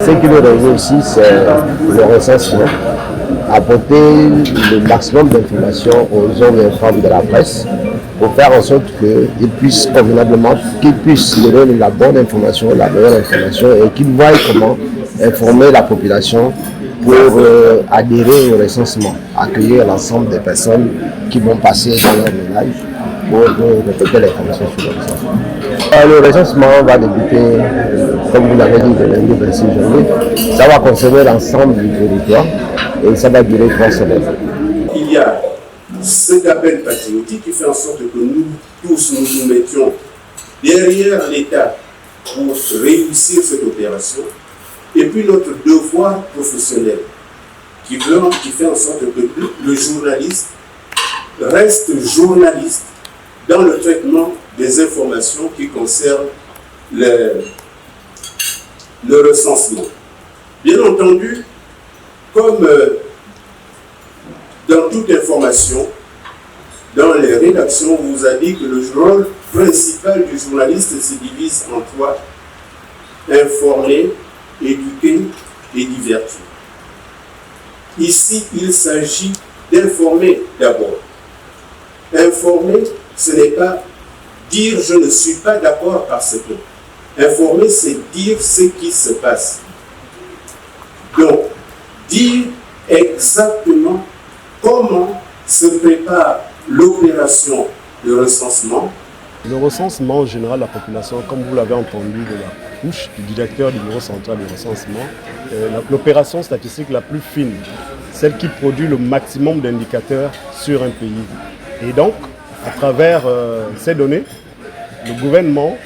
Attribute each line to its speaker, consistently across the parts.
Speaker 1: Ce qui nous réunit aussi, c'est le recensement. Apporter le maximum d'informations aux hommes et femmes de la presse pour faire en sorte qu'ils puissent convenablement, qu'ils puissent donner la bonne information, la meilleure information et qu'ils voient comment informer la population pour adhérer au recensement, accueillir l'ensemble des personnes qui vont passer dans leur ménage pour répéter l'information sur le recensement. Le recensement va débuter, comme vous l'avez dit, le lundi 26 janvier. Ça va concerner l'ensemble du territoire et ça va durer 3 semaines.
Speaker 2: Il y a cet appel patriotique qui fait en sorte que nous tous nous mettions derrière l'État pour réussir cette opération. Et puis notre devoir professionnel qui fait en sorte que le journaliste reste journaliste dans le traitement des informations qui concernent le recensement. Bien entendu, comme dans toute information, dans les rédactions, on vous a dit que le rôle principal du journaliste se divise en 3: informer, éduquer et divertir. Ici, il s'agit d'informer d'abord. Informer, ce n'est pas dire je ne suis pas d'accord parce que. Informer, c'est dire ce qui se passe. Donc, dire exactement comment se prépare l'opération de recensement.
Speaker 3: Le recensement général de la population, comme vous l'avez entendu de la bouche du directeur du bureau central de recensement, l'opération statistique la plus fine, celle qui produit le maximum d'indicateurs sur un pays. Et donc, à travers ces données, le gouvernement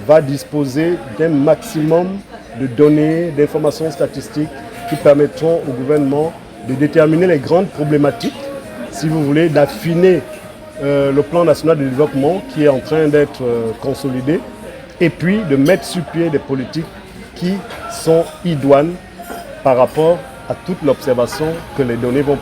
Speaker 3: va disposer d'un maximum de données, d'informations statistiques qui permettront au gouvernement de déterminer les grandes problématiques, si vous voulez, d'affiner le plan national de développement qui est en train d'être consolidé, et puis de mettre sur pied des politiques qui sont idoines par rapport à toute l'observation que les données vont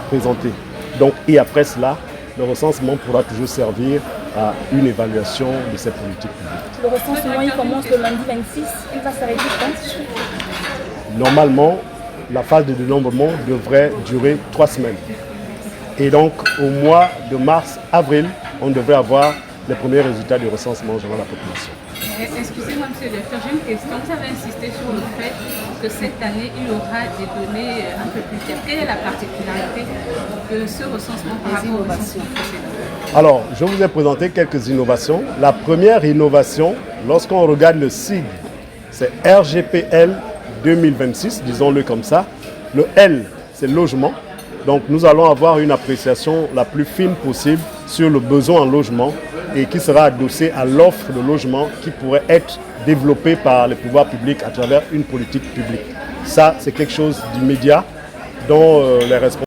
Speaker 3: présenter. Donc, et après cela, le recensement pourra toujours servir à une évaluation de ces politiques publiques.
Speaker 4: Le recensement, il commence le lundi 26, il va s'arrêter quand?
Speaker 3: Normalement, la phase de dénombrement devrait durer 3 semaines. Et donc, au mois de mars-avril, on devrait avoir les premiers résultats du recensement général de la population.
Speaker 5: Excusez-moi, monsieur le directeur, j'ai une question. Vous avez insisté sur le fait que cette année, il y aura des données un peu plus fiables. Quelle est la particularité de ce recensement par rapport au recensement précédent?
Speaker 3: Alors, je vous ai présenté quelques innovations. La première innovation, lorsqu'on regarde le sigle, c'est RGPL 2026, disons-le comme ça. Le L, c'est logement. Donc nous allons avoir une appréciation la plus fine possible sur le besoin en logement et qui sera adossée à l'offre de logement qui pourrait être développée par les pouvoirs publics à travers une politique publique. Ça, c'est quelque chose d'immédiat dont les responsables